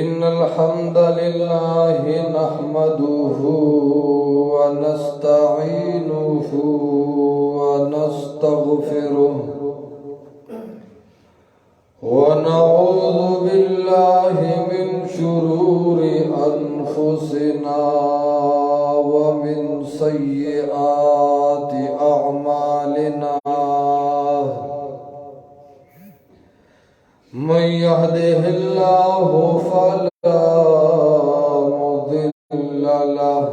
إن الحمد لله نحمده ونستعينه ونستغفره ونعوذ بالله من شرور أنفسنا ومن سيئات أعمالنا من يهده الله فلا مضل له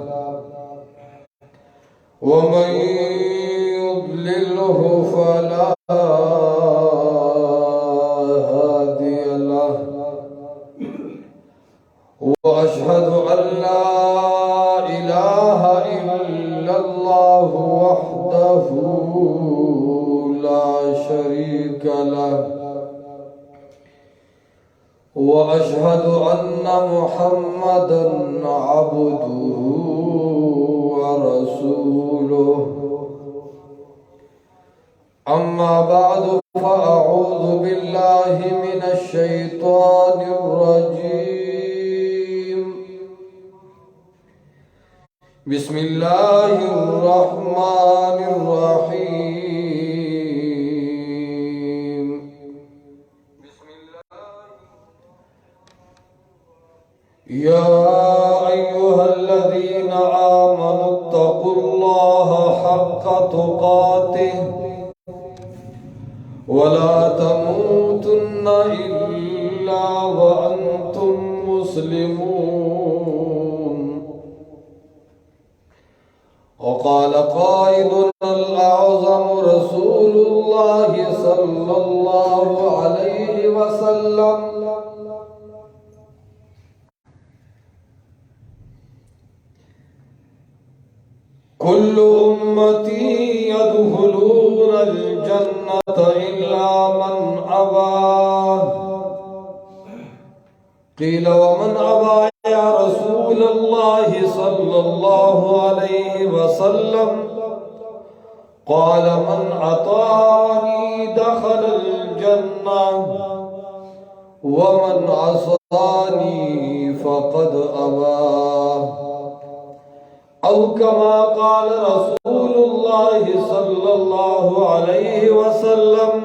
ومن يضلله فلا هادي له وأشهد أن لا إله إلا الله وحده لا شريك له وأشهد أن محمدًا عبده ورسوله أما بعد فأعوذ بالله من الشيطان الرجيم بسم الله الرحمن الرحيم يا أيها الذين آمنوا اتقوا الله حق تقاته ولا تموتن إلا وأنتم مسلمون وقال قائدنا الأعظم رسول الله صلى الله عليه وسلم كل أمتي يدخلون الجنة إلا من أبى قيل ومن أبى يا رسول الله صلى الله عليه وسلم قال من أطاعني دخل الجنة ومن عصاني فقد أبى أو كما قال رسول الله صلى الله عليه وسلم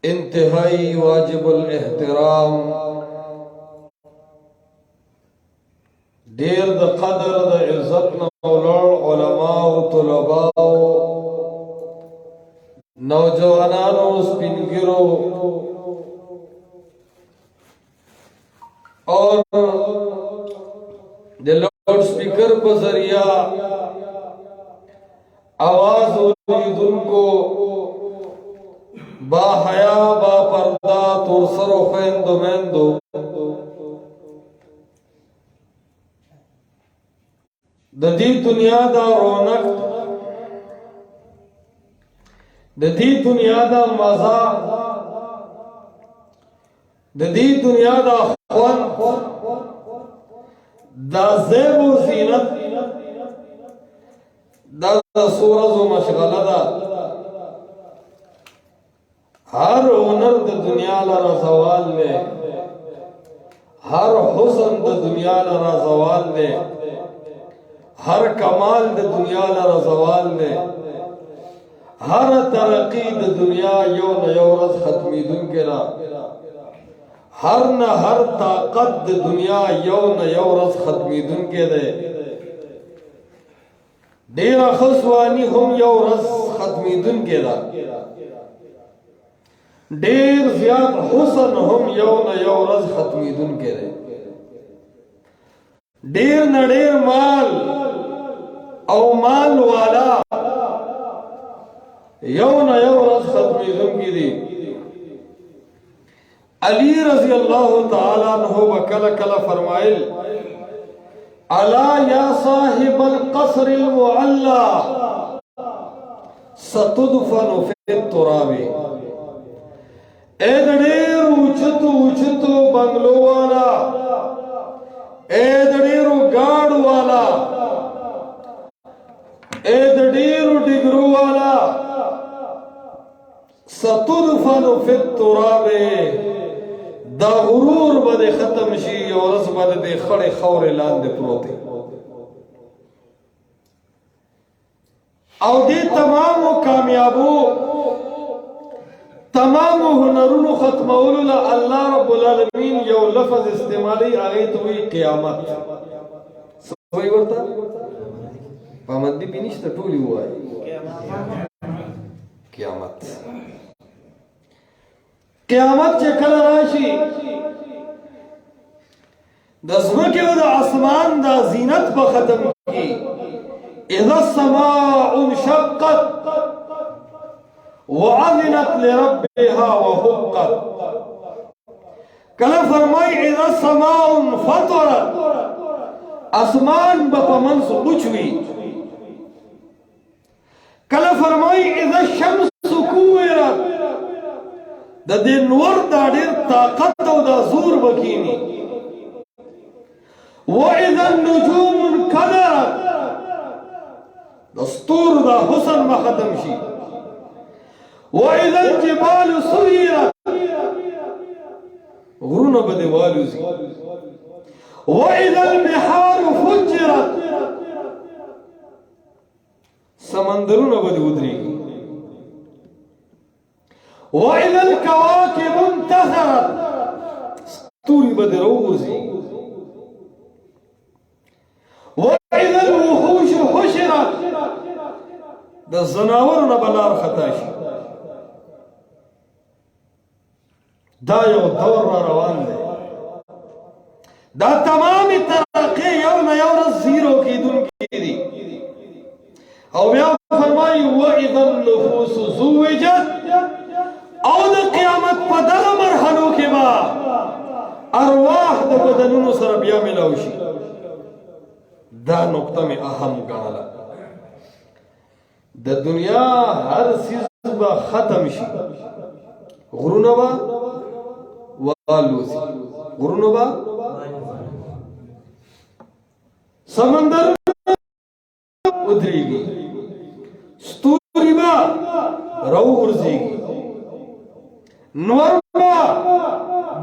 انتهائی واجب الاحترام دیر د قدر د عزت نولر علماء و طلباء نوجوانان و سپنگرو اور د لاؤڈ سپیکر پر ذریعہ آواز اوریدن کو با حیا با پردہ تور سر و خیندو میندو دی دنیا دا رونق دی دنیا دا مزا دی دنیا دا خوان دا زیب و زینت دا سورز و مشغلہ دا ہر ہنر دا دنیا لرا زوال لے ہر حسن دا دنیا لرا زوال لے ہر کمال دا دنیا لرا زوال لے ہر ترقی دا دنیا یو نیورز ختمی دن کے را ہر نہ ہر طاقت دنیا یو نہ یو رس ختمی دن کے دے دیرا خسوانی ہم یو رس ختمی دن کے دا دیر زیاد حسن ہم یو نہ یو رس ختمی دن کے دے دیر نہ دیر مال او مال والا یو نہ یو رس ختمی دن کی دی علی رضی اللہ تعالیٰ عنہ وکل کل فرمائل الا یا صاحب القصر المعلا ستدفن فی التراب اے دڑیر اوچتو اوچتو بنگلو والا اے دڑیر گاڑ والا اے دڑیر ڈگرو والا ستدفن فی التراب دا غرور به ختم شي، یو ورځ به د خړې خاورې لاندې پروت دی. او دې تمامو کامیابو تمامو هنرونو ختمولو له الله رب العالمین یو لفظ استعمالي، هغې ته وایي قیامت. څه وایي ورته؟ پابندي پې نشته، ټول یې ووایي قیامت. قیامت چې کله راشي د ځمکې او د اسمان دا زینت به ختم کړي. اذا السماء انشقت وأذنت لربها وحقت. کله فرمای اذا السماء انفطرت، اسمان به په منځ وچوي. کله فرمای اذا الشمس كورت، د دې نور دا ډېر طاقت او دا زور بکینی. واذا النجوم انكدرت، د ستورو دا حسن به ختم شي. واذا الجبال سيرت، غرونه به دې والوزي. واذا البحار فجرت، سمندرونه به دې ودرېږي. واذا الكواكب انتثرت، ستوري به دې راوغورځي. واذا الوحوش حشرت، د زناورو به لار خطا شي. دا یو دور را روان دی. دا تمامي ترقی یو نه یو ورځ زیرو کېدونکي دي. او بیا فرمایي واذا النفوس زوجت، او د قیامت په دغه مرحلو کې به ارواح د بدنونو سره بیا ملاو شي. دا نقطه مې اهم ګڼله. د دنیا هر څیز به ختم شي، غرونه به والوزي، غرونه به، سمندر ودرېږي، ستوري به راوغورځېږي، نور به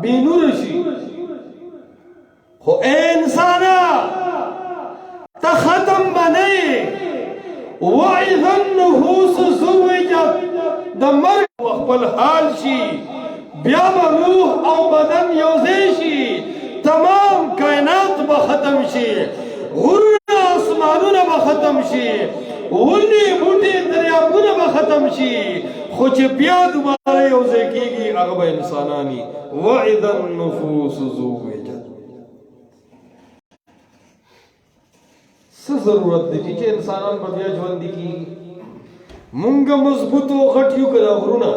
بې نوره شي. خو ای انسانه ته ختم به نه یې. واذا النفوس زوجت، د مرګ خپل حال شي، بیا به روح او بدن یوځای شي. تمام کائنات به ختم شي، غرونه اسمانونه به ختم شي، ونې بوټي دریابونه به ختم شي. خو چې بیا دوباره یوځای کېږي هغه به انسانان وي. واذا النفوس زوجت. څه ضرورت دی چې انسانان به بیا ژوندي کېږي؟ مونږ مضبوط او غټ یو که دا غرونه؟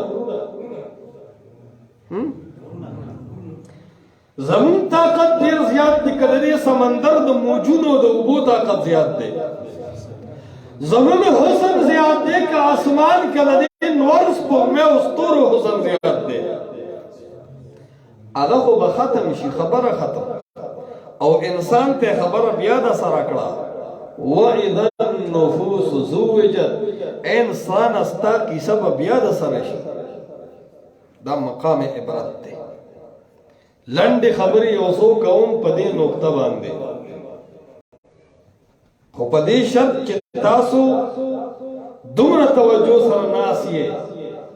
زمون طاقت ډېر زیات دی که د دې سمندر د موجونو د اوبو طاقت زیات دی؟ زمون حسن زیات دی که اسمان که د دې نور سپوږمۍ او ستورو حسن زیات دی؟ هغه خو به ختم شي، خبره ختم. او انسان ته خبره بیا د سره کړه واذا النفوس زوجت. انسان ستا کیسه به بیا د سره شي. دا مقام عبرت دی. لنډې خبرې یو څو کوم په دې نقطه باندې، خو په دې شرط چې تاسو دومره توجه سره ناست یې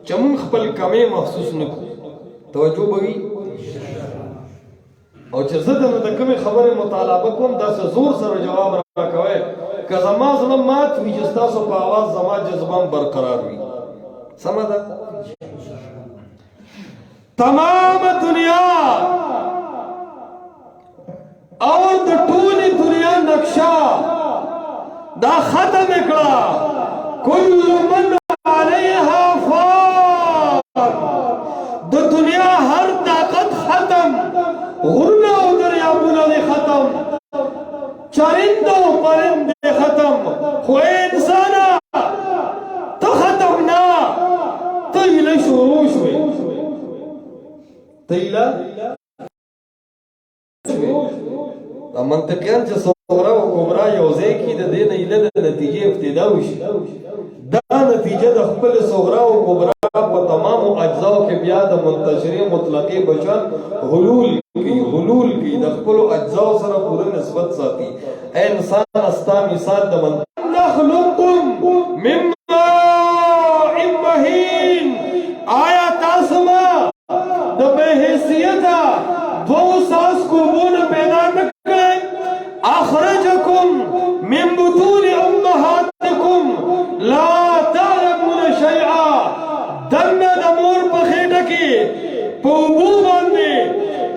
چې موږ خپل کمې محسوس نه کړو. توجه به وي. او چې زه د کومې خبرې مطالبه کوم داسې زور سره جواب راکوئ که زما زړه مات وي چې ستاسو په اواز زما جذبه برقرار وي. سمه ده؟ تمام دنیا اور د ټولې دنیا نقشه دا ختم کړه. کل من علیها فان، د دنیا هر طاقت ختم، غرونه او دریابونه دې ختم، چرند او پرند دې ختم. خو انسانه ته ختم نه، ته هیله شروع شوې. ته هیله دا منطقیان چې صغرا او کبرا یو ځای کړي د دې نه هیله د نتیجې ابتدا وشي. دا نتیجه د خپل صغرا او کبرا په تمامو اجزاو کې بیا د منتشر مطلقي بشر حلول کی د خپل اجزاء سره پوره نسبت ساتي. اے انسان استا مثال د من نخلقکم من ماء مهین، آیا تاسو ما د بے حیثیت دو ساس کو بون پیدا نکړي؟ اخرجکم من بطون امهاتکم لا تعلمون شیئا، دنه د مور په خېټه کې په اوبو باندې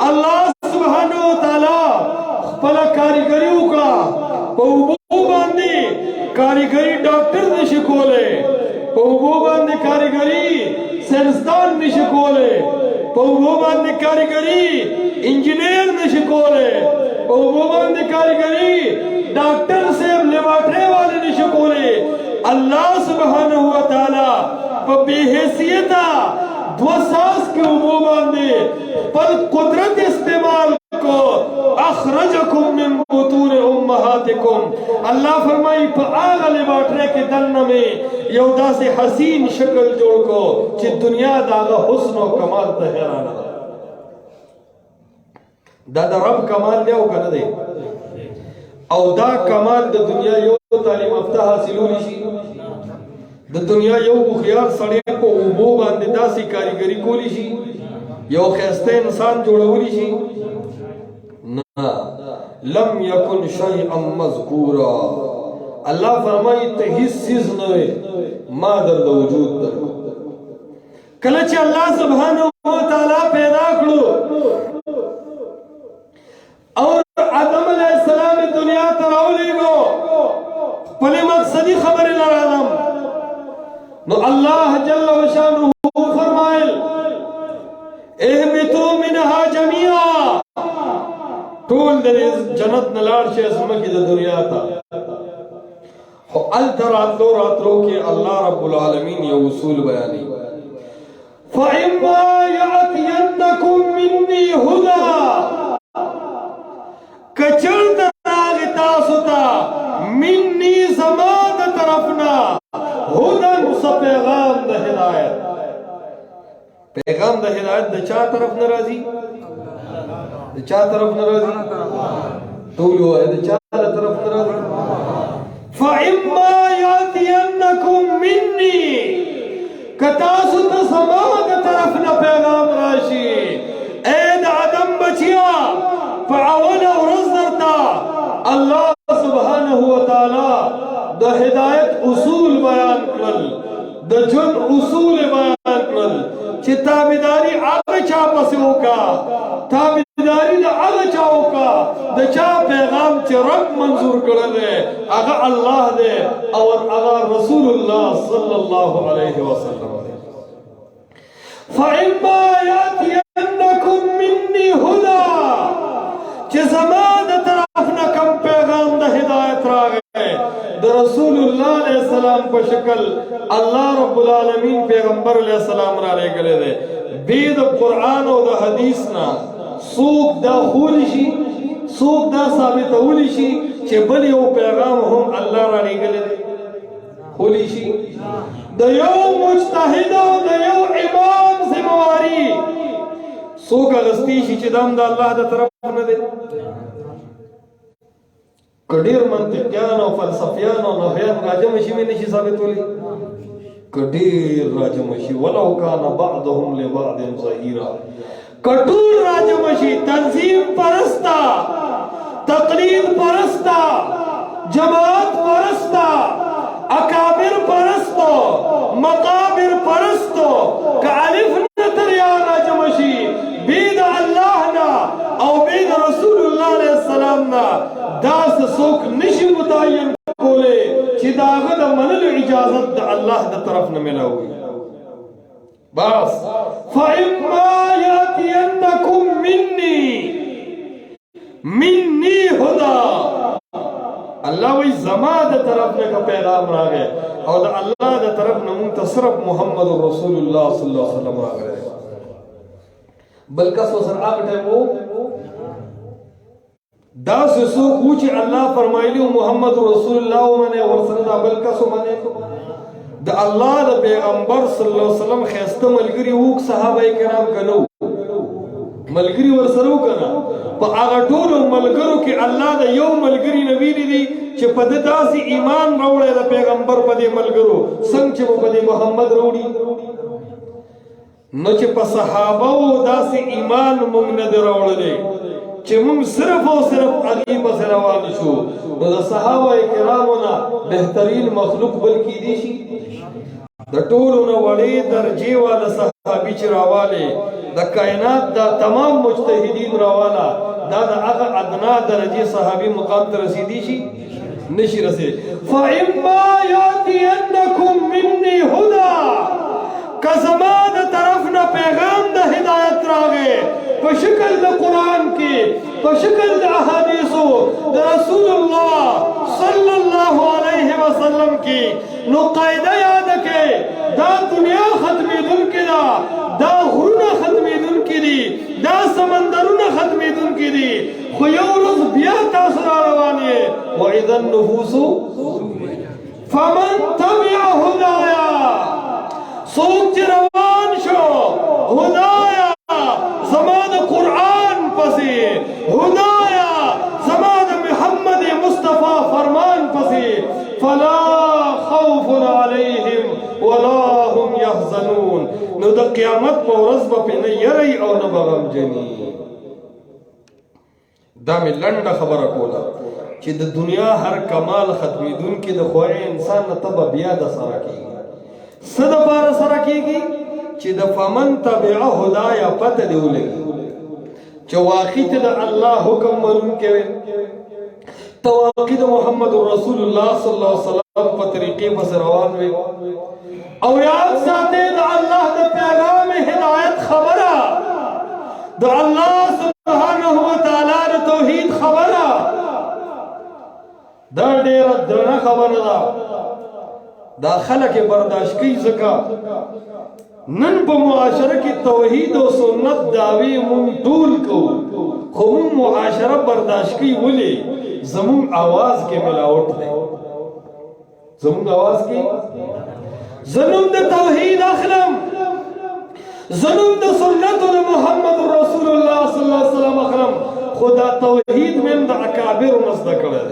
الله سبحانه وتعالی خپل کاریګری وکړه. په اوبو باندې کاریګری ډاکټر نشي کوله، په اوبو باندې کاریګری ساینسدان نشي کوله، په اوبو باندې کاریګری انجینیر نشي کوله، په اوبو باندې کاریګری ډاکټر صاحب لیبارټری والے نشي کوله. اللہ سبحانہ وتعالی په بے حیثیتا دو ساس کے اوبو باندے پر قدرت استعمال کو اخرجکم من بطون امہاتکم. اللہ فرمائی پا آغا لیبارٹرے کے دن میں یودا سے حسین شکل جوڑ کو چی دنیا داغا حسن و کمال تحیرانا دا رب کمال دے او کنا دے او دا کمال دا دنیا یو تعلیم افتہ حاصلولی شی د دنیا یو خیال سړی په اوبو باندې داسې کاریګری کولی شي، یو خسته انسان جوړولی شي؟ نه، لم یکن شیئا مذکورا. الله فرمایي ته هیڅ چیز نه وې، ما در د وجود درکړو. کله چې الله سبحانه وتعالی پیدا کړو اور آدم علیہ السلام دنیا ته راولېږو، خپل مقصدی خبرې لرالم نو اللہ جل و شانہ فرمائل اہبتو منہا جميعا، طول در جنت نلار شے اسمکی در دنیا تا. التراتلو راتلو کے اللہ رب العالمین یہ اصول بیانی فَإِمَّا يَعْتِيَنَّكُمْ مِنِّي هُدَى، کچر تراغ تاستا منی زمان طرفنا ہدن سا پیغام دا ہدایت. پیغام دا ہدایت دا چاہ طرف نرازی؟ دا چاہ طرف نرازی؟ طولو ہے دا چاہ طرف نرازی؟ فَإِمَّا يَعْتِيَنَّكُمْ مِنِّي، کتاسو تسمان طرفنا پیغام راشی اید عدم بچیا فعونا ورزرتا. اللہ سبحانہ وتعالی دا ہدایت اصول بیان کرل، دا جن اصول بیان کرل چی تابداری آگا چا پسیو کا، تابداری دا آگا چاو کا، دا چا پیغام چی رب منظور کرل ہے آگا اللہ دے اور آگا رسول اللہ صلی اللہ علیہ وسلم. فَإِمَّا يَأْتِيَنَّكُمْ مِنِّي هُدَى، چی زمان طرفنا کم پیغام دا ہدایت را گئے دا رسول اللہ علیہ السلام پر شکل اللہ رب العالمین پیغمبر علیہ السلام را لے گلے دے. بید قرآن و دا حدیثنا سوک دا خولی شی، سوک دا ثابت ہولی شی چی بلی و پیغام ہم اللہ را لے گلے دے خولی شی. دا یو مجتہد و دا یو امام زمواری سوک اغسطی شی چی دام دا اللہ دا طرف نہ دے. کډیر منطقیان او فلسفیان او نحویان راجمشی میں نشی ثابت ہولی، کډیر راجمشی ولو کان بعضهم لبعض ظهیرا. کټول راجمشی تنظیم پرستا، تقلید پرستا، جماعت پرستا، اکابر پرستو، مقابر پرستو کہ الف نتر یا راجمشی بید اللہ نا او بید رسول اللہ علیہ السلام نا داس سوک نشی متعین کولے چی داغد منل اجازت دا اللہ دا طرف نملا ہوئی. بس فَإِمَّا يَأْتِيَنَّكُمْ مِنِّي هُدَى، اللہ وی زمان دا طرف نے کا پیغام را گئے اور دا اللہ دا طرف نے منتصرف محمد رسول اللہ صلی اللہ علیہ وسلم را گئے. بلکہ سو سر آگٹے وہ دا سو کوچی اللہ فرمائیلی محمد رسول اللہ منے ورسل دا بلکہ سو منے د الله د پیغمبر صلی الله علیه وسلم خیسته ملګری وو صحابه کرام کنو ملګری ورسره وکړه په هغه ټولو ملګرو کې الله د یو ملګری نبی دی چې په داسې ایمان راوړی د پیغمبر په دې ملګرو څنګه چې په دې محمد راوړي نو چې په صحابه داسې ایمان موږ نه دی راوړلی چې موږ صرف او صرف هغې پسې روان شو نو د صحابه کرامو نه بهترین مخلوق بل کیدی شي د ټولو نه وړې درجې والا صحابي چې راوالی د کائنات دا تمام مجتهدین راوالا دا د هغه ادنا درجې صحابي مقام ته رسیدی شي نشي رسید فإما یأتینکم منی هدی که زما د طرف نه پیغام د هدایت راغی په شکل د قرآن کې په شکل د احادیثو د رسول الله صلی الله علیه وسلم کې نو قاعده یاد کړئ دا دنیا ختمېدونکې ده دا غرونه ختمېدونکي دي دا سمندرونه ختمېدونکي دي خو یو ورځ بیا تاسو را روان یې وإذا النفوس فمن تبع هدایا څوک چې روان شو هدایا زما د قرآن پسې هدایا زما د محمد مصطفی فرمان پسې فلا خوف علیهم ولا هم يحزنون نو د قیامت په ورځ به پې نه یری او نه به غمجني دا مې لنډه خبره کوله چې د دنیا هر کمال ختمېدونکي د خوای انسان نه ته به بیا د سره کېږي څه دپاره سره کېږي چې د فمن تبع هدایا پته دې ولګي چې واقعي ته د الله حکم منونکی وې ته واقعي د محمد رسول الله صلی الله علیه وسلم په طریقې پسې روان وې او یاد ساتئ د الله د پیغام هدایت خبره د الله سبحانه وتعالی د توحید خبره دا ډېره درنه خبره ده دا خلک برداشت کوي ځکه نن په معاشره کې توحید او سنت دعوی مونږ ټول کوو خو مونږ معاشره برداشت کوي ولې زمونږ آواز کې ملاوټ دی زمونږ آواز کې زنم د توحید اخلم زنم د سنت د محمد رسول الله صلی الله علیه وسلم اخلم خدا توحید من د اکابر نزد کړه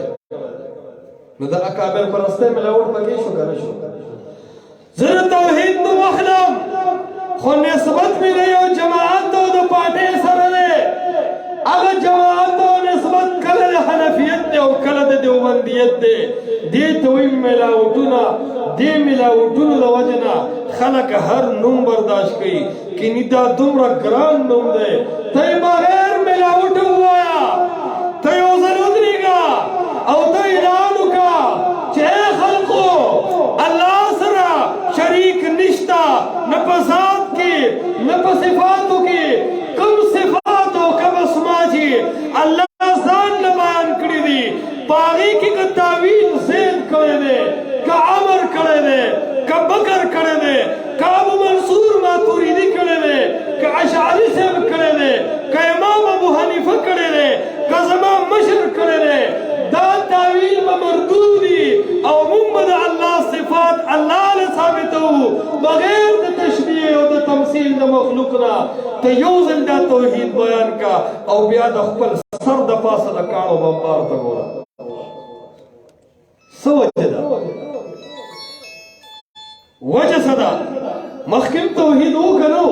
نو د اکابر پرسته ملاوټ پکې شو کنه شو زه توحید نو اخلم خو نسبت مې له یو جماعت او د پارټۍ سره دی هغه جماعت او نسبت کله د حنفیت دی او کله د دیوبندیت دی دې ته وایي ملاوټونه دې ملاوټونو د وجې نه خلک هر نوم برداشت کوي کینی دا دومره ګران نوم دی ته یې بغیر ملاوټ ووایه ته یو ځل ودرېږه او ته اعلان وکړه چې ای خلقو الله سره شریک نشته نه په ذات کې نه په صفاتو کې کوم صفات او کوم اسما چې الله ځان له بیان کړي دي په هغې کې که تعویل زید کړی دی که امر کړی دی که بکر کړی دی که ابو منصور ماتوریدي کړی دی که اشعري صاحب کړی دی که امام ابو حنیفه کړی دی که زما مشر کړی دی دا تعویل به مردودي او موږ به د الله صفات الله له ثابتو بغیر د تشبیه او د تمثیل د مخلوق نه ته یو ځل دا توحید بیان کا او بیا د خپل سر د پاسه د کاڼو بمبار ته ګوره څه وجه ده وجه څه ده مخکې توحید وکړو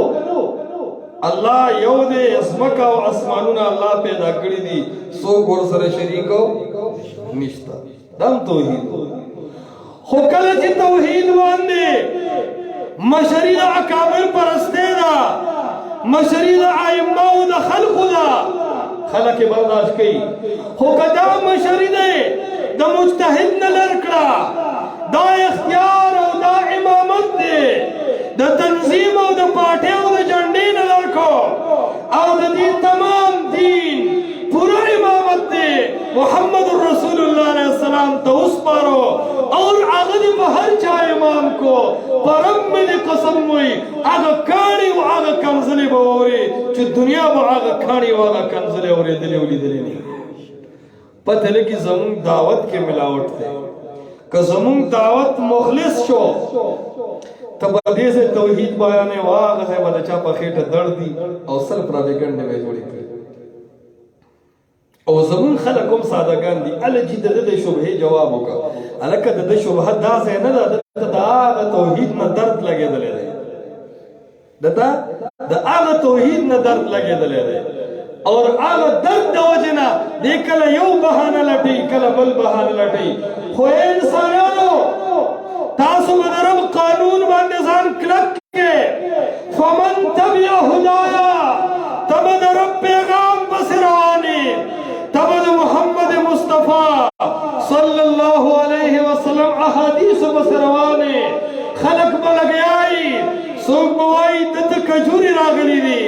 الله یو دی ځمکه او اسمانونه الله پیدا کړي دي څوک ورسره شریک نشته دا توحید خو کله چې توحید باندې مشري د اکابر پرستۍ ده مشري د ائمه او د خلقو ده خلک برداشت کوي خو که دا مشري دی د مجتهد نه لر کړه دا اختیار او دا امامت دی د تنظیم او د پارټۍ او د جنډې نه لر کو او د دې تمام دین پورا امامت دی محمد رسول الله علیہ السلام ته وسپارو اور هغه دې په هر چا امام کو پرم مې قسم وي هغه کاڼي او هغه کنځلې به اوري چې دنیا به هغه کاڼي او هغه کنځلې اورېدلې ولیدلې نه پته لګي زموږ دعوت کې ملاوټ دی که زمون دعوت مخلص شو ته به دې ځای توحید بیانې واغځې به د چا په خېټه درد دي او سل پراپګنډې به یې جوړې کړي او زمون خلک هم سادهګان دي هله چې د ده د شبهې جواب وکړه هلکه د ده شبهه دا ځای نه ده دته د هغه توحید نه درد لګېدلی دی دته د هغه توحید نه درد لګېدلی دی اور هغه درد د وجې نه دی کله یو بهانه لټوي کله بل بهانه لټوي خو انسانانو تاسو به د رب قانون باندې ځان کلک کې فمن تبع هدایا ته به د رب پیغام پسې روانې ته به د محمد مصطفی صلی الله علیه وسلم احادیثو پسې روانې خلک به لګیایي څوک به وایي دته کجورې راغلي دي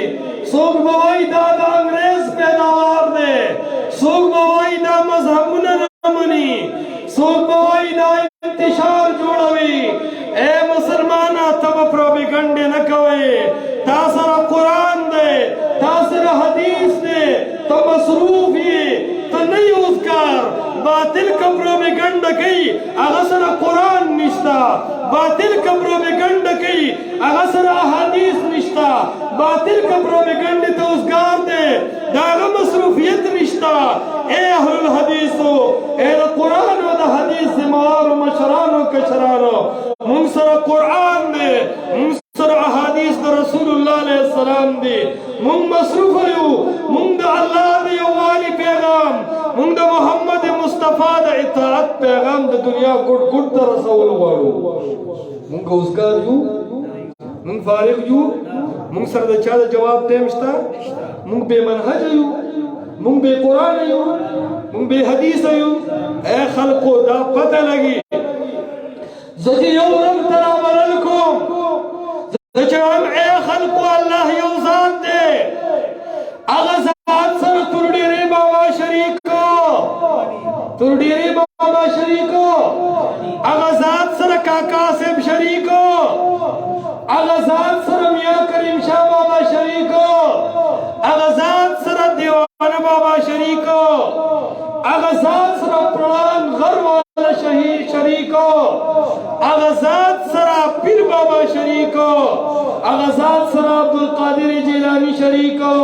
څوک به وایي دا د انګریز پیداوار دی څوک به وایي دا مذهبونه نه مني څوک به وایي دا انتشار جوړوي اے مسلمانه ته به پروپیګنډې نه کوئ تا سره قرآن دی تا سره حدیث دی ته مصروف یې ته نه یې اوزګار باطل که پروپیګنډه کوي هغه سره قرآن نشته باطل که پروپیګنډه کوي هغه سره احادیث نشته باطل که پروپیګنډې ته اوزګار دی د هغه مصروفیت نشته اے اهل الحدیثو اے د قرآن او د حدیث ذموارو مشرانو کشرانو مونږ سره قرآن دی مونږ سره احادیث د رسول الله علیه السلام دی مونږ مصروف یو مونږ د الله د یووالي پیغام مونږ د محمد مصطفی د اطاعت پیغام د دنیا ګوټ ګوټ ته رسول غواړو مونږ اوزګار یو مونږ فارغ یو مونږ سره د چا د جواب ټیم شته مونږ بې منهجه یو مونږ بې قرآن یو مونږ بې حدیث یو اے خلقو دا پته لګي زه چې یو رب ته رابلل کوم زه چې وایم اے خلقو الله یو ذات دی هغه ذات سره تر ډېرې بابا شریکو تر ډېرې بابا شریکو هغه ذات سره کاکا صاحب شریکو هغه ذات سره میاں کریم شاه بابا شریکو هغه ذات سره دیوانه بابا شریکو هغه ذات سره پړان غر والا شهید شریکو هغه ذات سره پیر بابا شریکو هغه ذات سره عبدالقادر جیلانی شریکو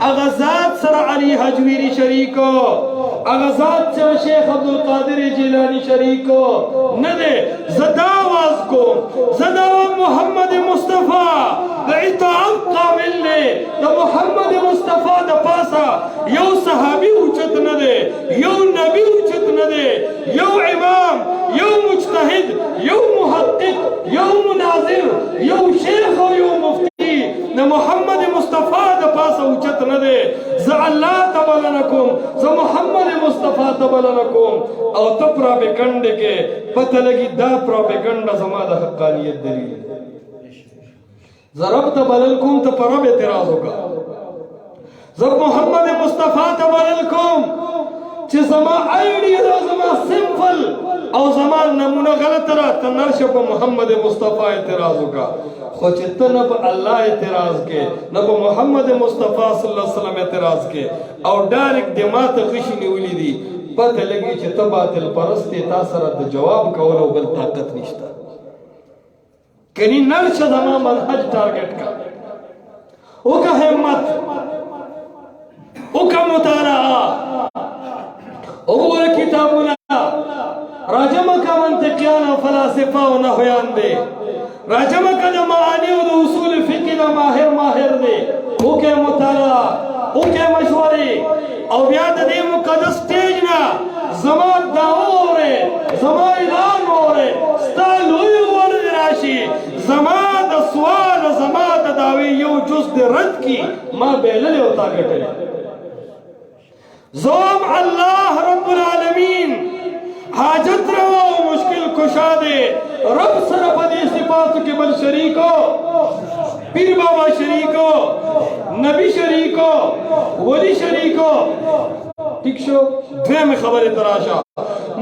هغه ذات سره علی حجویری شریکو هغه ذات سره شیخ عبدالقادر جیلانی شریکو نه دی زه دا آواز کوم زه دا محمد مصطفی د اطاعت قابل دی د محمد مصطفی د پاسه یو صحابي اوچت نه دی یو نبی اوچت نه دی یو امام یو مجتهد یو محقق یو مناظر یو شیخ او یو مفتی د محمد مصطفی د پاسه اوچت نه دی زه الله ته بلنه کوم زه محمد مصطفی ته بلنه کوم او ته پروپیګنډې کې پته لګي دا پروپیګنډه زما د حقانیت دلیل زه رب ته بلل کوم ته په رب اعتراض وکړه زه محمد مصطفی ته بلل کوم چې زما آیډیا دا زما سمپل او زما نمونه غلطه را ته نرشه په محمد مصطفی اعتراض وکړه خو چې ته نه په الله اعتراض کې نه په محمد مصطفی صلی الله علیه وسلم اعتراض کې او ډایرکټ دماغ ته غشي نیولې دي پته لګي چې ته باطل پرست یې تا سره د جواب کولو بل طاقت نشته کنی نرشه زما منهج ټارګټ کا وکړه همت وکړه مطالعه وګوره کتابونه راجمه کا منطقیان او فلاسفه او نحویان دی راجمه کا د معانی او د اصول فقه د ماهر دی وکړه مطالعه وکړه مشورې او بیا د دې مقدس سټیج نه زما دعوه اورې زما اعلان اورې ستا لوی ورد راشي زما د سوال زما د دعوې یو جز د رد کی ما بیللې او تا ګټلې زوم الله رب العالمین حاجت روا و مشکل کشا دے رب سر پدی صفاتو کے بل شریکو پیر بابا شریکو نبی شریکو ولی شریکو ٹھیک شو دویم خبر تراشا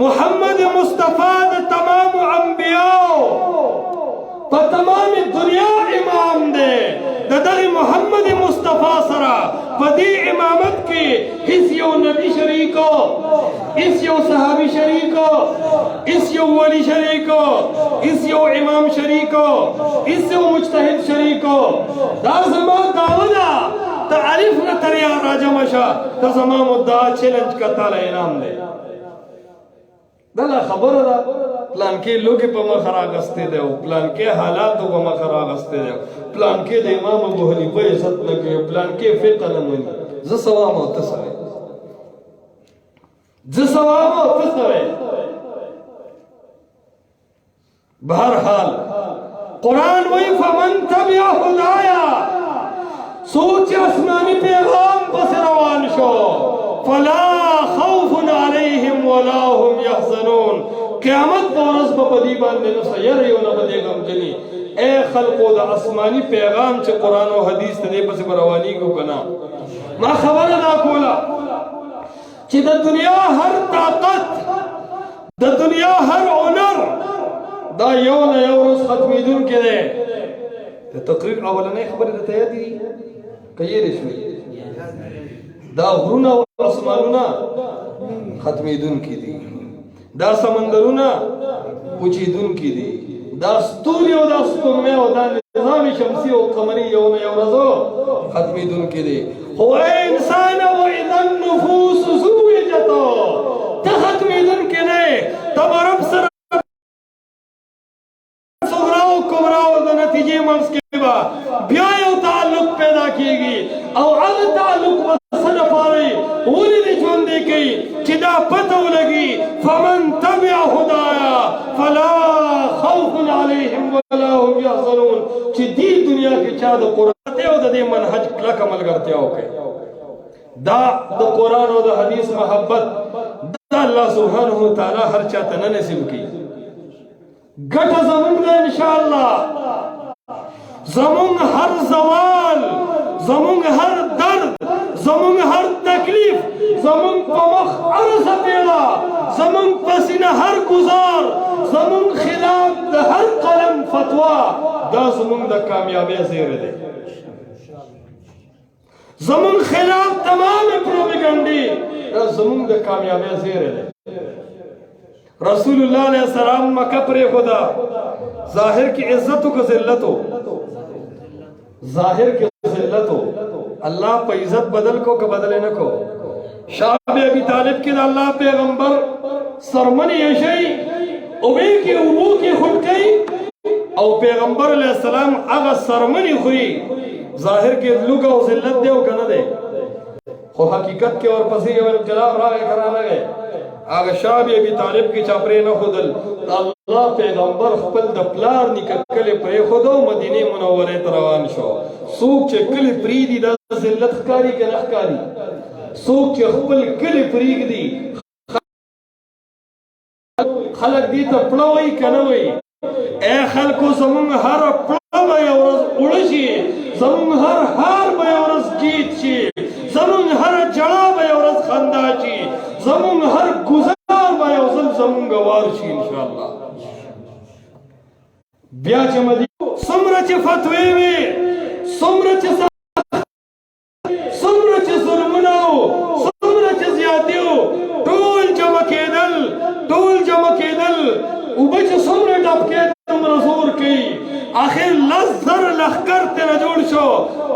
محمد مصطفیٰ دا تمام انبیاء پا تمام دنیا امام دے دا دغی محمد مصطفیٰ سرا پا دی امامت کی کې هیڅ یو نبی شریکو، هیڅ یو صحابي شریکو، هیڅ یو ولی شریکو، هیڅ یو امام شریکو، هیڅ یو مجتهد شریکو. دا زما دعوه ده، ته الف نه تر یا راجمه شه، ته زما مدعا چیلنج کا تعالی انعام دی. دا خبره ده پلان کې لوګي په مخ راغسته دی او پلان کې حالات په مخ راغسته دی، پلان کې د امام ابو حنیفه عزت نه کوي، پلان کې فقه نه مني. زه سوام او ته سوې، زه سوام او ته سوې. بہرحال قرآن وی فمن تبع هدایا، سوچ آسمانی پیغام پس روان شو، فلا خوف علیہم ولا هم یحزنون. قیامت پورس بپدی باندې نو سیر یو نه بدی غمجنی. اے خلقو د آسمانی پیغام چې قرآن او حدیث ته پس رواني کو کنا. ما خبر دا کولا چې د دنیا هر طاقت، د دنیا هر هنر دا یو نه یو روز ختمیدون کې ده. ته تقریر اولنې خبره ته یاد دي کایې رسوي دا غرونه او اسمانونه ختمیدون کې دي، دا سمندرونه پوچیدون کې دي، دا ستوري او دا سپوږمۍ او دا نظام شمسي او قمري یو نه یو ورځو ختمیدون کې دي. هو انسان او اذا النفوس زوجت، ته ختمیدون کې نه، تب رب سره صغرا او کبرا او د نتیجې منځ کې با بیا یو تعلق پیدا کیږي او هغه تعلق سره پاره ولې دې ژوند دی کوي چې دا پته ولګي فمن تبع هدایا فلا خوف علیهم ولا هم یحزنون. چې دې دنیا کې چا د قرآن او د دې منهج کلک ملګرتیا وکړي، دا د قرآن او د حدیث محبت دا الله سبحانه وتعالی هر چاته نه نصیب کړي. ګټه زمونږ ده انشاءالله. زمونږ هر زوال، زمونږ هر درد، زمونږ هر تکلیف، زمونږ په مخ هر څپېړه، زمونږ په سینه هر ګزار، زمونږ خلاف د هر قلم فتوا، دا زمونږ د کامیابۍ زیری دی. زمونږ خلاف تمام پروپیګنډې دا زمونږ د کامیابۍ زیری دی. رسول اللہ علیہ السلام مکہ پر خدا ظاہر کی عزت و ذلت ہو، ظاہر کی ذلت ہو، اللہ پہ عزت بدل کو کہ بدلے نہ کو. شعب ابی طالب کی اللہ پیغمبر سرمنی ایشی اوی کی ابو کی خود کئی او پیغمبر علیہ السلام اگا سرمنی ہوئی ظاہر کی لگا و ذلت دے و کنا دے. خو حقیقت کے اور پسی و انقلاب راہ کرانا گئے. آگا شعب ابی طالب کی چاپرے نہ خودل اللہ پیغمبر خپل د پلار نکت کلی پرے خودو مدینه منورے تروان شو. سوک چه کلی پریدی دا ذلت خکاری که نخکاری، سوک چه خپل کلی پریگ دی خلق دیتا پلوئی کنوئی. اے خلقو زمونگ ہر پلو بای ورز اڑشی، زمونگ ہر ہار بای ورز جیت شی، زمونگ ہر جڑا بای ورز خندا شی، زمونگ ہر گزار بای ورز زمونگ وار شی انشاءاللہ. بیا چه مدی سمرا چه فتوی وی، سمرا چه سمرا چه ظلمناو، سمرا چه زیادیو، ٹول جمع کیدل، ٹول جمع کیدل او بچ سمرا ڈب کے تم رزور کی آخر لزر لخکر تیرا جوڑ شو.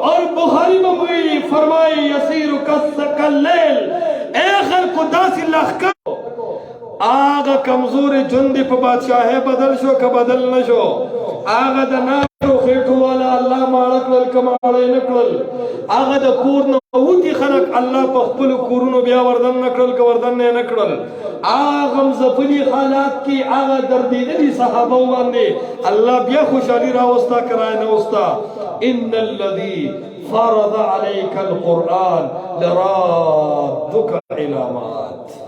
اور بخاری مبوی فرمائی یسیر کاللیل، اے خلق داسی لخکر آغا کمزور جندی پا بادشاہ بدل شو که بدل نشو. آغا دا نارو خیٹو والا اللہ مارکلل کماڑے نکلل، آغا دا کور نووتی خلق اللہ پا خپل کورونو بیا وردن نکلل که وردن نکلل. آغا مزفلی حالات کی آغا دردیدلی صحابہ باندے اللہ بیا خوشحالی راوستا کرائے نوستا. ان الذی فرض علیک القرآن لرادک علامات.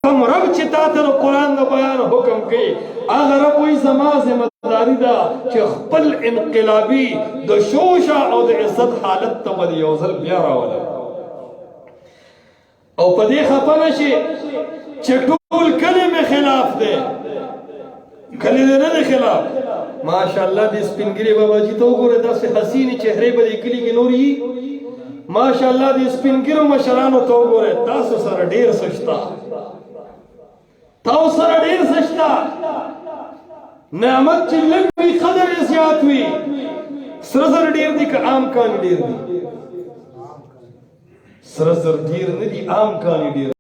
کم رب چی تاتر قرآن دا بیان حکم کی آغا رب وی زمان ذمداری دا چی خپل انقلابی دا شوشا او دا عزت حالت تا بدی یوزل بیارا والا او پا دی خپنشی چی طول کلی میں خلاف دے، کلی دے ندے خلاف. ماشاءاللہ دی سپنگری بابا جی تو گو رہا سے حسینی چہرے با دی کلی کی نوری ماشاءالله دې سپین ږیرو مشرانو ته وګورئ، تاسو سره ډېر څه شته، تاسو سره ډېر څه شته. نعمت چې لږ وي قدر یې زیات وي. سره زر ډېر دي که عام کاني ډېر دي؟ سره زر ډېر نه دي، عام کاني ډېر دي.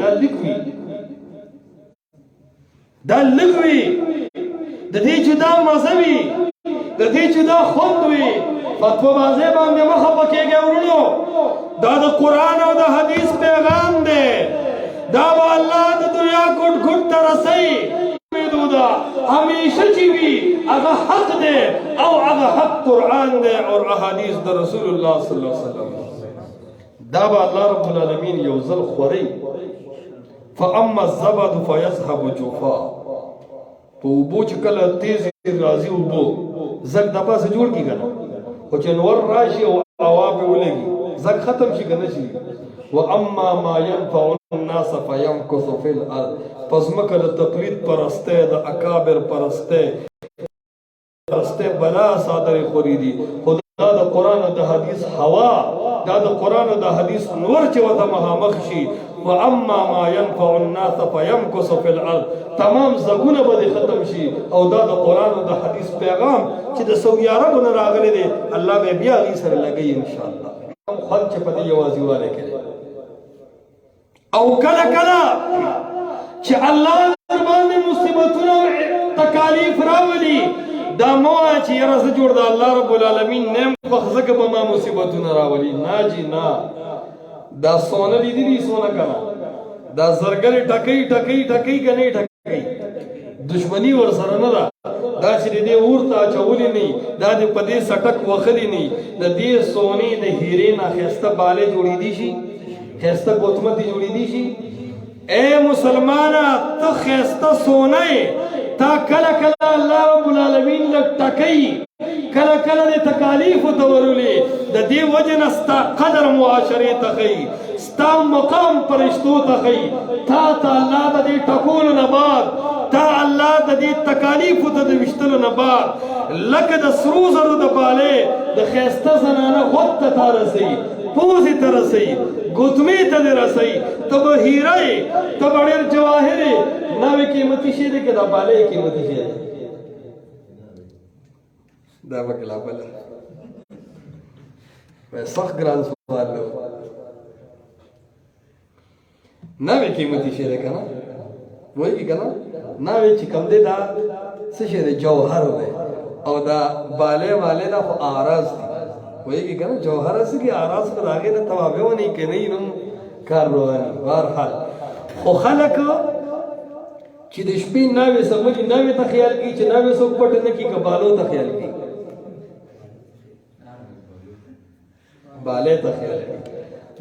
دا لږ وي، دا لږ وي، د دې چې دا مزه وي، د دې چې دا خوند وي. فتوا بازۍ باندې مه خفه کېږئ ورونو، دا د قرآن او د حدیث پیغام دی. دا به الله د دنیا ګوټ ګوټ ته رسوي. دا همیشه چې وي هغه حق دی او هغه حق قرآن دی او احادیث د رسول الله صلی الله علیه وسلم. دا به الله رب العالمین یو ځل خوري. فاما الزبد فيذهب جفا. په اوبو چې کله تیز راځي اوبو زګ د پاسه جوړ کی کنه، او چې نور راشي او هوا په ولګي زګ ختم شي کنه شي. واما ما ينفع الناس فيمكث في الارض. پس مکه د تقلید پرسته، د اکابر پرسته بلا صادر خوري دي. خدا د قرآن او د حدیث هوا، دا د قرآن او د حدیث نور چې وته مخامخ شي. واما ما ينفع الناس فيمكث في الارض. تمام زګونه به ختم شي او دا د قرآن او د حدیث پیغام چې د سعودي عربو نه راغلی دی، الله به بیا غي سره لګي ان شاء الله. خلک چې په دې یوازې واره کوي او کله کله چې الله باندې مصیبتونه تکالیف راولي، دا مو چې یاره زه جوړ د الله رب العالمین نیم پخ ځکه به ما مصیبتونه راولي. نه جی نه، دا سونه لیدلي سونه کنه، دا زرګرې ټکۍ ټکۍ ټکۍ کنه ټکۍ دشمنی ور سره نه ده. دا چې دې ورته اچولي نه، دا دې په دې سټک وخلي نه، د دې سونې د هیرې نه ښایسته بالې جوړېدی شي، ښایسته ګوتمتې جوړېدی شي. اے مسلمانه ته ښایسته سونه یې، تا کله کله الله رب العالمین لږ ټکۍ کله کله د تکالیفو ته ورولي، د دې وجه نه ستا قدر معاشرې ته ښیي، ستا مقام فرشتو ته ښیي. تا ته الله د دې ټکولو نه بعد، تا الله د دې تکالیفو ته د ویشتلو نه بعد لکه د سرو زرو د بالې د ښایسته زنانه غوږ ته تا رسوي، پوزې ته رسوي، ګوتمې ته دې رسوي. ته به هیره یې، ته به ډېر جواهر یې. ناوې قیمتي شی دی که دا بالې قیمتي شی دی؟ دا پکې لا بله سخت ګران سوال دی. ناوې قیمتي شی دی که نه؟ وایي که نه؟ ناوې چې کوم دی دا څه شی دی؟ جوهر دی. او دا بالې والې دا خو اعراض دي. وایي که نه؟ جوهر څه کې اعراض خو د هغې د توابع ونی که نه نو کار روان وي. بهرحال خو خلک چې د شپې ناوې سمجي، ناوې ته خیال کوي چې ناوې څوک پټ نه کړي، که بالو ته خیال کوي، بالې ته خیال کوي.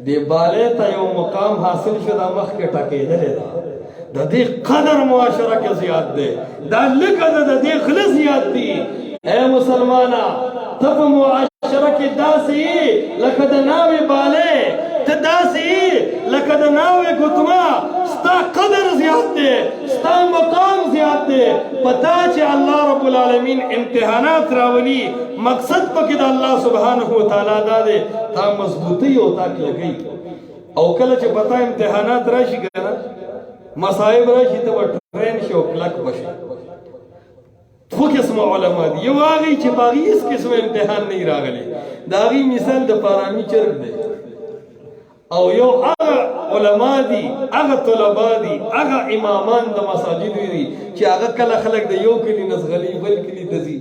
دې بالې ته یو مقام حاصل شو، دا مخکې ټکېدلې ده. د دې قدر معاشره کې زیات دی، دا لږه ده، د دې غله زیات دي. اے مسلمانه ته په معاشره کې داسې یې لکه د ناوې بالې، ته داسې یې لکه د ناوې ګوتمه. ستا قدر زیات دی، ستا مقام زیات دی. پتا چې الله رب العالمین امتحانات راولي، مقصد پکې د الله سبحانه وتعالی دا دی تا مضبوطی او تا کلکۍ. او کله چې پتا امتحانات راشي کنه، مصائب راشي، ته به ټرین شي او کلک بشي. څو قسمه علما دي، یو هغې چې په هغې هېڅ قسمه امتحان نه راغلی، د هغې مثال د پارامي چرګ دی. او یو هغه علما دي، هغه طلبا دي، هغه امامان د مساجدو دي چې هغه کله خلک د یو کلي نه ځغلي بل کلي ته ځي،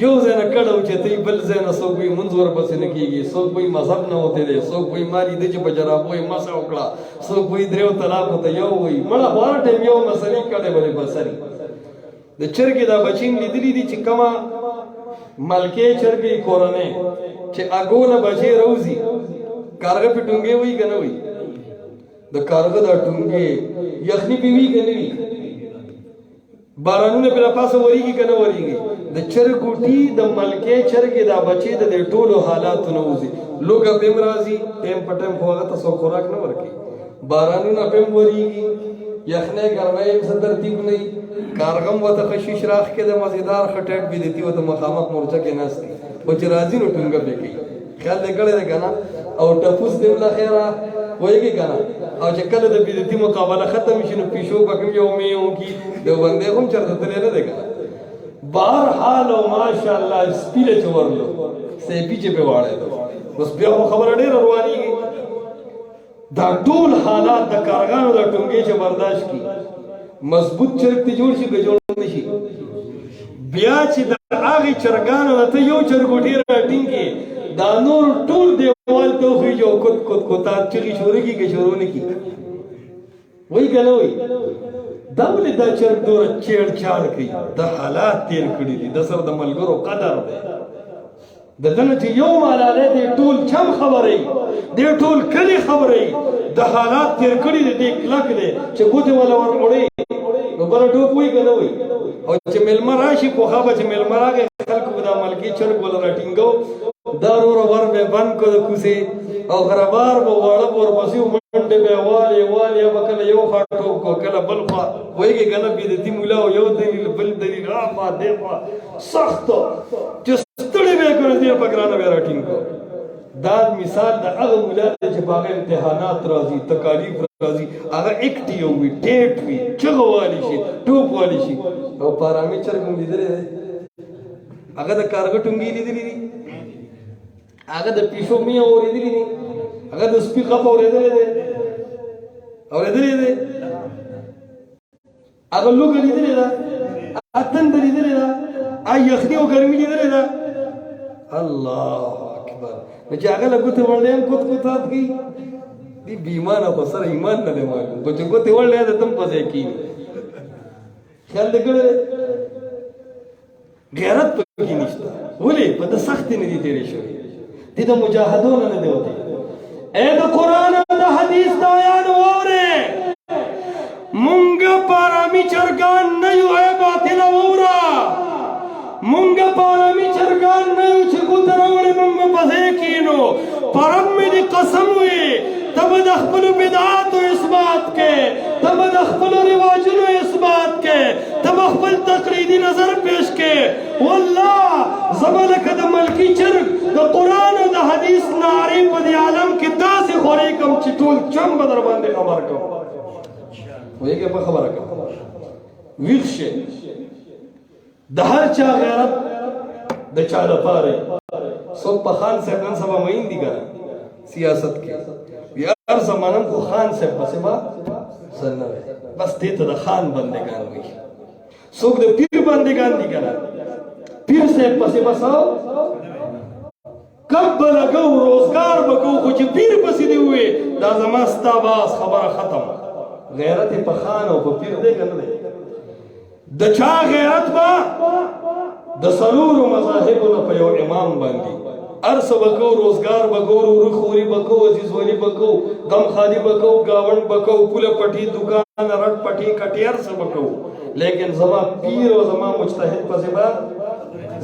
یو ځای نه کډه اوچتوي، بل ځای نه څوک وایي مونځ ورپسې نه کېږي، څوک وایي مذهب نه وتی دی، څوک وایي ما لیده چې په جرابو یې مسح وکړه، څوک وایي دریو طلاقو ته یو وایي. مړه هر ټایم یو مسلې کډې بلې بسري. د چرګې دا بچین لیدلي دي چې کومه ملکې چرګې کورنۍ چې اګو نه بچې روزي، کارغه په ټونګې وایي که نه وایي؟ د کارغه دا ټونګې یخني پې وي که نه وي؟ بارانونه پې له پاسه ورېږي که نه ورېږي؟ د چرګوټي د ملکې چرګې دا بچې د دې ټولو حالاتو نه وځي. لوږه پې هم راځي، ټایم په ټایم خو هغه ته څوک خوراک نه ورکوي، بارانونه پې هم ورېږي، یخنۍ ګرمۍ هم څه ترتیب نه وي. کارغه هم ورته ښه شیش راخ کې د مزېدار ښه ټیټ بېلتي ورته مخامخ مورچه کې ناست دي، او چې راځي نو ټونګه به کوي خیال دې کړی دی کنه او ټپوس دې الله خیره وایي کنه او چې کله د بدعتي مقابله ختم شي نو پیشو پکې یو میو کی دیوبندې هم چرته تللی نه دی کنه بهر حال او ماشاءالله سپیله چورلو سپی چې په واړې بس بیا خبره ډیره روانيږي دا ټول حالات د کارګانو د ټونګې چې برداشت کی مضبوط چرګ ته جوړ شي به جوړ نشي بیا چې د هغه چرګانو ته یو چرګوټی راټینګي دا نور ټول دیوال ته خو جو کوت کوت کوتا چغي شروع کی شروع نه کی وای کنه وای دا ولې دا چرګ دور چیړ چاړ کوي د حالات تیر کړی دي د سر د ملګرو قدر دی د دنه چې یو مالاله دی ټول چم خبرې دی ټول کلی خبرې د حالات تیر کړی دي کلک دی چې ګوته ولا ور وړي نو بل ټوپ وای کنه وای او چې ملما راشي په خابه چې ملما راغی خلکو د ملکی چرګ ولا راټینګو دارور ور به بند کو د کوسي او غربار به واړه ور پسې منډه به والی وکړه یو خاطو کو کله بل خوا وایي کنه بي د دې مولا یو دلیل بل دلیل ما دیخوا سخت چې ستړي به کړی دی په ګرانه به راټینګو دا مثال د هغه مولا چې باغ امتحانات راځي تکالیف راځي هغه اکټیو وي ټیټ وي چغوالی شي ټوپ والی شي او پارامي چرګ لیدل هغه د کارګ ټونګي لیدل دي هغه د پیشو می اوریدلی دي هغه د سپی خپ اوریدلی دي هغه لوګ لیدلی دا اتن لیدلی دا یخني او ګرمي لیدلی دا الله اکبر چې هغه له ګوتې وړلې کوت کوتات کی دی بیمانه په سره ایمان نه معلوم کو چې ګوتې وړلې د تم پځې کی خیال دې کړل غیرت پکې نشته ولې په د سخت نه دي تیرې شوی دې د مجاهدون نه دی وته اے د قران او د حدیث دا یاد وره مونږ پارامي چرګان نه یو اے باطل وره مونږ پارامي چرګان نه یو چې ګوتره وړي مونږ په ځای کینو پرم دې قسم وي تب د خپل بدعات او اثبات کې تب د خپل رواجونو اثبات کې تب خپل تقلیدی نظر پیش کې والله زملک د ملکی چرګ د قران او د حدیث ناری په دی عالم کې داسې خوري کم چې ټول چم بدر باندې خبر کوم وایي په خبره کوم ویښه د هر چا غیرت د چا لپاره سو په خان صاحب نن سبا مین دي ګر سیاست کې هر زمانم کو خان صاحب پسې با سنه بس دې ته د خان بندگان وي څوک د پیر بندگان دي ګر پیر صاحب پسې بساو کب لګو روزگار بکو خو چې پیر پسې دی وي دا زما ستا باس خبره ختم غیرت په خان او په پیر دی کنه د چا غیرت با د سرور مذاهبونو په یو امام باندې ارس بکو روزگار بکو رخوري بکو عزیز ولی بکو غم خالی بکو گاون بکو پوله پټي دکان رټ پټي کټیار سب بکو لیکن زما پیر او زما مجتهد پسې با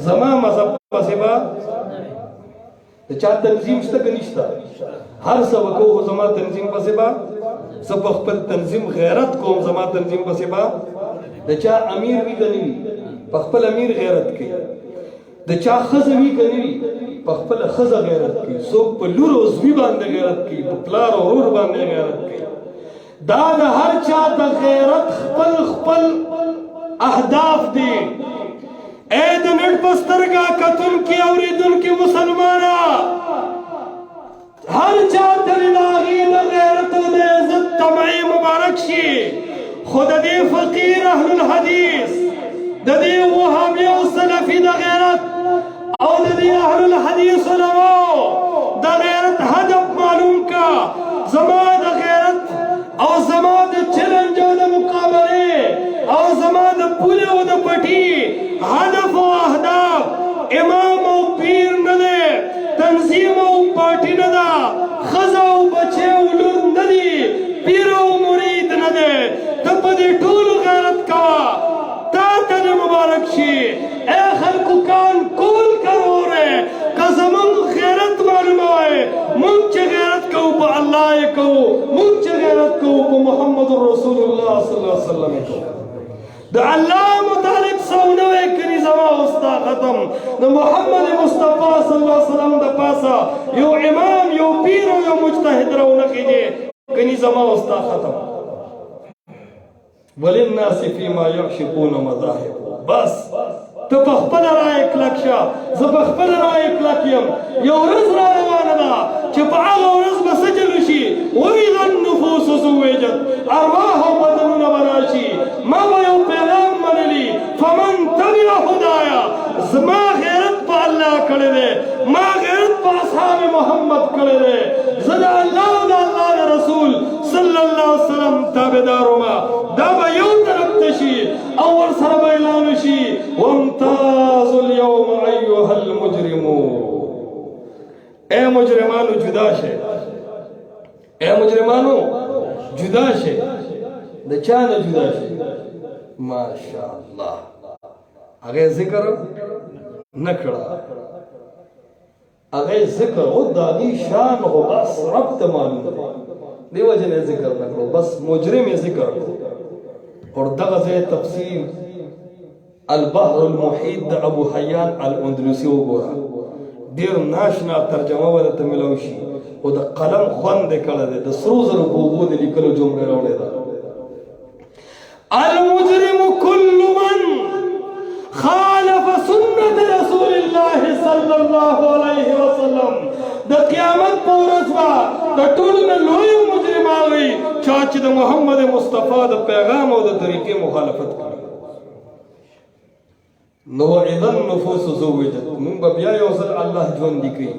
زما مذهب پسې با چا تنظیم شته کنيشتا هر سب کو زما تنظیم پسې با سب خپل تنظیم غیرت کوم زما تنظیم پسې با د چا امیر وی کني خپل امیر غیرت کوي د چا خزه وی کني خپل خزه غیرت کوي څوک په لور او زوی باندې غیرت کوي په پلار او ور باندې غیرت کوي دا د هر چا د غیرت خپل اهداف دي اے د نړ پسترګه کتل کی اوریدل کی مسلمانا هر چا د لاغي د غیرت او د عزت تمعي مبارک شي خود دې فقیر اهل الحديث د دې وهابي او سلفي د غیرت او د دې اهل الحديث علماء د غیرت هدف معلوم کا زما د غیرت او زما د چیلنج او د مقابله او زما د پوله او د پټي هدف او اهداف امام او پیر نه ده تنظیم او پارټي نه ده خزا او بچي او لور نه دي پیر او مرید نه ده ته په دې ټول غیرت کا تا ته مبارک شي اے خلکو کان کول کرو رے قسمن غیرت معلومه وای مونږ چې غیرت کوو په الله یې کوو مونږ چې غیرت کوو په محمد رسول الله صلی الله علیه وسلم کوو دا اللہ متعلق سونوے کنی زما استا ختم دا محمد مصطفیٰ صلی اللہ علیہ وسلم دا پاسا یو امام یو پیرو یو مجتہد رو نخیجے کنی زما استا ختم وللناس فیما یعشقون مذاہب بس تو پخپل رائے کلک شا زپخپل رائے کلک یم یو رز را روانا دا چپ آغا رز بسجل شی وَإِذَا النُّفُوسُ زُوِّجَتْ ارواح و بدنون براشی ما بیو پیغام منلی فمن تبع خدایا ما غیرت پا اللہ کڑے دے ما غیرت پا اصحاب محمد کڑے دے زدہ اللہ دا اللہ دا رسول صلی اللہ علیہ وسلم تابدارو ما دا بیو طرف تشی اول سر بیلان شی وامتاز اليوم ایوہ المجرمون اے مجرمانو جدا شے اے مجرمانو جدا شے دا چانا جدا شے ماشاءاللہ اگے ذکر نکڑا اگے ذکر ہو داغی شان ہو بس رب تمام دیو جنے ذکر نکڑو بس مجرم ذکر ہو اور دغز تفسیر البحر المحیط دا ابو حیان الاندلسی ہو گورا دیر ناشنا ترجمہ والا تملوشی و دا قلم خوان دے کڑا دے دا سروزر بوبو دے لکلو جمعے روڑے دا المجرم کل من خالف سنت رسول اللہ صلی اللہ علیہ وسلم دا قیامت پورتوا دا طولنا لوی مجرم آگئی چاچ دا محمد مصطفیٰ دا پیغام و دا طریقے مخالفت کر نو اذن نفوس زوجت من بیا یوصل اللہ جون دی کئی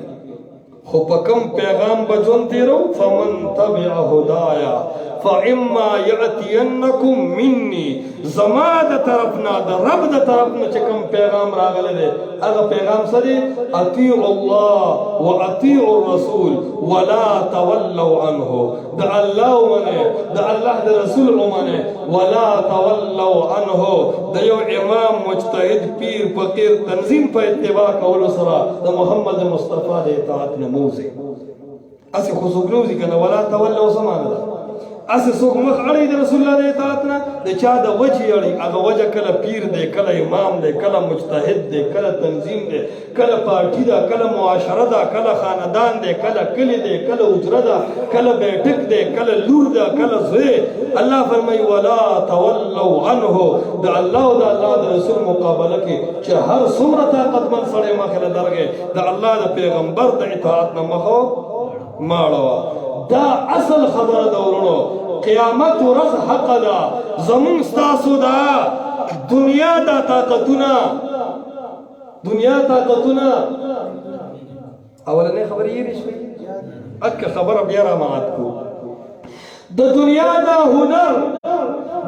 خو پکم پیغام بجون تیرو فمن تبع ہدایا فاما یعتینکم منی زما دا طرفنا دا رب دا طرفنا چکم پیغام راگلے دے اگا پیغام سدے اطیع اللہ و اطیع الرسول ولا تولو عنہ دا اللہ منے دا اللہ دا رسول منے ولا تولو عنہ دا یو امام مجتہد پیر فقیر تنظیم پا اتباع کولو سرا دا محمد مصطفیٰ دے اطاعت نموزے اسی خصوص نوزی کنا ولا تولو سمانا دا اس سوک مخ اڑی دے رسول اللہ دے اطاعتنا دے چاہ دا وجہ اڑی اگا وجہ کلا پیر دے کلا امام دے کلا مجتہد دے کلا تنظیم دے کلا پارٹی دا کلا معاشرہ دا کلا خاندان دے کلا کلی دے کلا اجرہ دا کلا بیٹک دے کلا لور دا کلا زوے اللہ فرمائی ولا تولو عنہ دا اللہ دا رسول مقابلہ کی چاہ ہر سمرہ طاقت من سڑے مخل درگے دا اللہ دا پیغمبر دا اطاعتنا مخو ماروا دا اصل خبر دورنو قیامت رز حق دا زمون ستاسو دا دنیا دا طاقتنا اولنے خبر یہ رشوی اکا خبر بیارا مات کو دا دنیا دا ہنر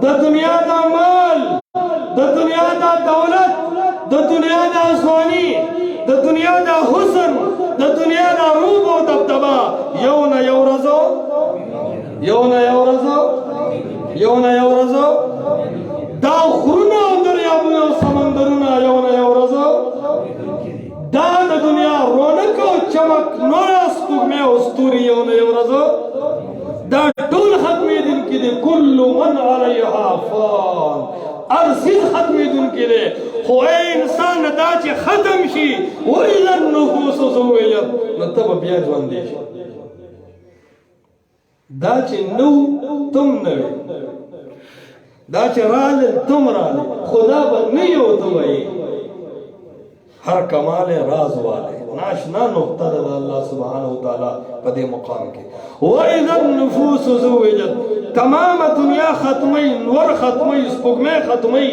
دا دنیا دا مال دا دنیا دا دولت دا دنیا دا اسوانی دا دنیا دا حسن دا دنیا دا روب و دبدبا یونا یورزو دا خرونا و دریابونا و سمندرونا یونا یورزو دا دنیا رونک و چمک نوراس پگمے استوری یونا یورزو دا دول ختمی دن کی دے کل من علیہا فان ارسید ختمی دن کی دے خو اے انسان دا چے ختم شی وَإِذَا النُّفُوسُ زُوِّجَتْ نتبا بیا جوان دے شی دا چے نو تم نوے دا چے رالے تم رالے خدا با نیو تو اے ہر کمال راز والے ناشنا نقطہ دا اللہ سبحانہ وتعالی پدے مقام کے وَإِذَا النُّفُوسُ زُوِّجَتْ تمام دنیا ختمی نور ختمی سپگمے ختمی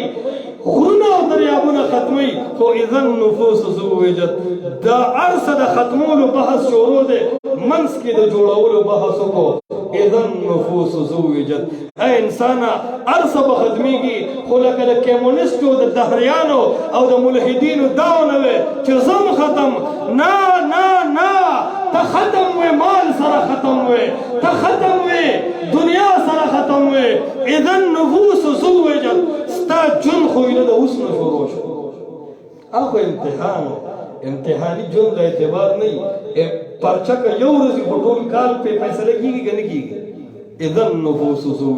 غرنا و دریابنا ختمی خو اذا النفوس زوجت دا عرص دا ختمولو بحث شروع دے منس کی دا جوڑاولو بحثو کو اذا النفوس زوجت اے انسانا عرص بختمی کی خو لکا دا کیمونسٹو دا دہریانو او دا ملحدینو داونوے چزم ختم نا نا نا تا ختم وے مال سر ختم وے تا ختم وے دنیا سر ختم وے اذا النفوس زوجت ستا جن خویل دا اس میں شروع شو آخو امتحانو امتحانی جن دا اعتبار نہیں پرچہ کا یو رزی خطول کال پہ فیصلہ کی گی کہ نہیں کی گی اذا النفوس سو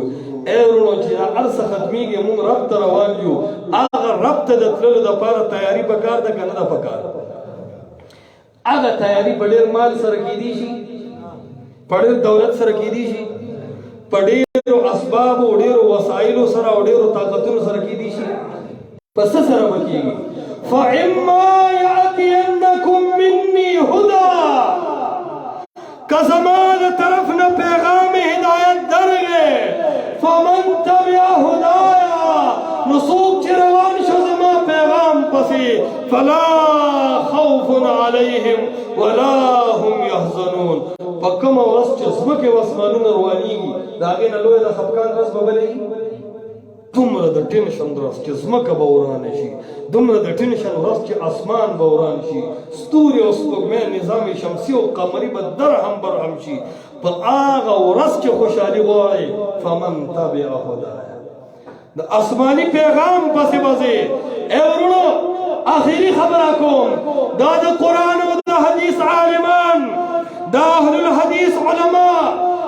ایرونو چې ارس ختمیږي مونږ رب ته روان یو هغه رب ته د تللو دپاره تیاري پکار ده که نه ده پکار هغه تیاري په ډېر مال سره کیدی شي په ډېر دولت سره کیدی شي په ډېرو اسبابو ډېرو وسایلو سره او ډېرو طاقتونو سره کیدی شي په څه سره به کیږي فإما يأتينكم مني هدى که زما د طرف نه پیغام هدایت درغې فمن تبع هدایا نو څوک چې روان شو زما پیغام پسې فلا خوف عليهم ولا هم يحزنون په کومه ورځ چې ځمکې او اسمانونه روانېږي د هغې نه لویه د خفګان ورځ به بلېږي دومره د ټینشن ورځ چې ځمکه به ورانه شي دومره د ټینشن ورځ چې اسمان به وران شي ستوري او سپوږمۍ نظام شمسي او قمري به درهم برهم شي په هغه ورځ چې خوشحالي غواړئ فمن تبع هدایا د آسماني پیغام پسې بځې ای ورونو آخري خبره کوم دا د قرآن او د حدیث عالمان دا اهل الحدیث علما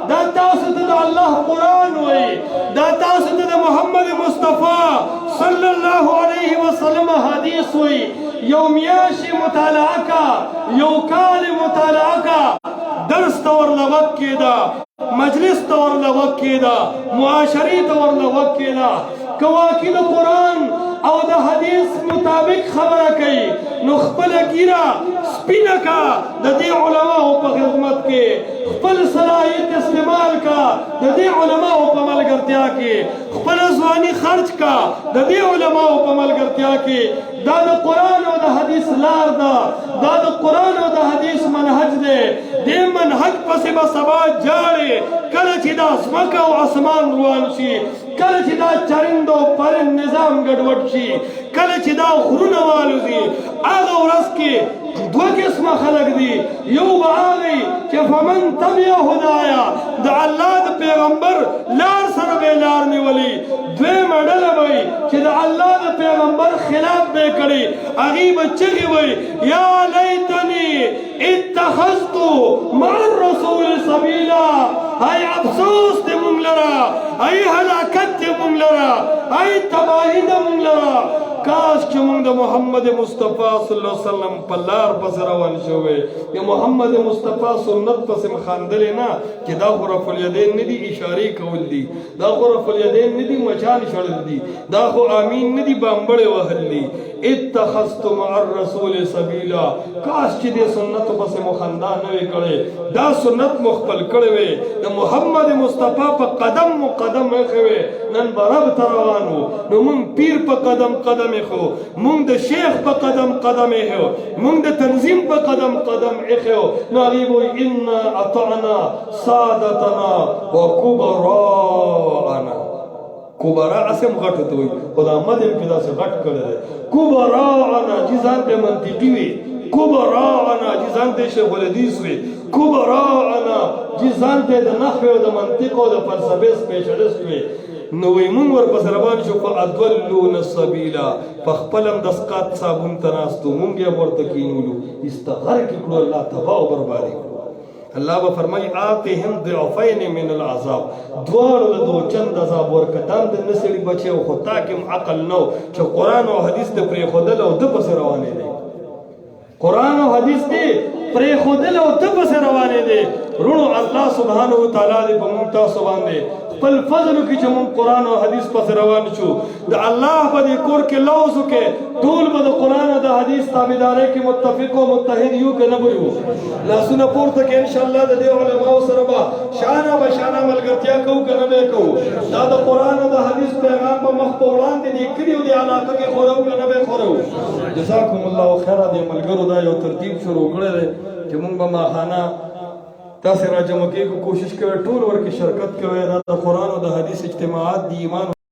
دا تاسو ته د الله قرآن وایي دا تاسو ته د محمد مصطفی صلی الله علیه وسلم حدیث وایي یو میاشت مطالعه کا یو کال مطالعه کا درس ته ورله وقت کېده مجلس ته ورله وقت کېده معاشرې ته ورله وقت کېده که واقعي د قرآن او د حدیث مطابق خبره کوي نو خپله ګیره سپینه کا د دې علماو په خدمت کې خپل صلاحیت استعمال کا د دې علماو په ملګرتیا کې خپل ځواني خرج کا د دې علماو په ملګرتیا کې دا د قرآن او د حدیث لار ده دا د قرآن او د حدیث منهج دی دې منهج پسې به سبا جاړې کله چې دا ځمکه او اسمان روان شي کله چې دا چرند او پرند نظام ګډوډ شي کله چې دا غرونه والوزي هغه ورځ کې دوه قسمه خلک دي یو به هغه چې فمن تبع هدایا د الله د پیغمبر لار سره به لار نیولي دویمه ډله به وي چې د الله د پیغمبر خلاف به یې کړي هغې به چغې وایي یا لیتني اتخذت مع الرسول سبیلا ای افسوس دی مونږ لره ای هلاکت دی مونږ لره ای تباهي ده مونږ لره کاش چې مونږ د محمد مصطفی صلی الله علیه وسلم په لار پسې روان شوی د محمد مصطفی سنت پسې م خاندلې نه چې دا خو رفع الیدین نه دي اشارې کول دي دا خو رفع الیدین نه دي مچان شړل دي دا خو آمین نه دي بامبړې وهل دي اتخذت مع الرسول سبیلا کاش چې دې سنت پسې مو خندا نه وي کړې دا سنت مو خپل کړی وی د محمد مصطفی په قدم مو قدم ایښی وی نن به رب ته روان وو نو مونږ پیر په قدم قدم ایښو مونږ د شیخ په قدم قدم ایښو مونږ د تنظیم په قدم قدم ایښو نو هغې به وایي انا اطعنا سادتنا وکبراءنا کبرا اسم غټ ته وي خو دا مد یې پې داسې غټ کړی دی کبراءنا چې ځان ته منطقي وي کبراءنا چې ځان ته شیخ الحدیث وي کبراءنا چې ځان ته د نحو او د منطق او د فلسفې سپیشلیسټ وي نو وی مونږ ورپسې روان شو فاضلون السبیلا په خپل هم د سقاط صابون ته ناستو مونږ یې ورته کینولو استغرق یې کړو الله تباه او بربادي کړو الله به فرمایي آتهم ضعفین من العذاب دواړو له دو چند عذاب ورکه دا هم د نه سړي بچی و خو تا کې هم عقل نه و چې قرآن او حدیث ته پرېښودل او ده پسې روانې دی قرآن او حدیث ته پرېښودل او ده پسې روانې دی وروڼو الله سبحانه وتعالی دې په مونږ تاسو باندې خپل فضل وکړي چې مونږ قرآن او حدیث پسې روان شو د الله په دې کور کې لوز وکړي ټول به د قرآن او د حدیث تابعدارۍ کې متفق او متحد یو که نه به یو لاسونه پورته کړي انشاءالله د دې علماو سره به شانه به شانه ملګرتیا کوو که نه به یې کوو دا د قرآن او د حدیث پیغام به مخ په وړاندې دې کلي او دې علاقه کې خورو که نه به یې خورو جزاکم الله خیره دې ملګرو دا یو ترتیب شروع کړی دی چې مونږ به ماښانه تاسې راجمع کېږو کوشش کوئ ټول ورکې شرکت کوئ دا د قرآن او د حدیث اجتماعات دي ایمان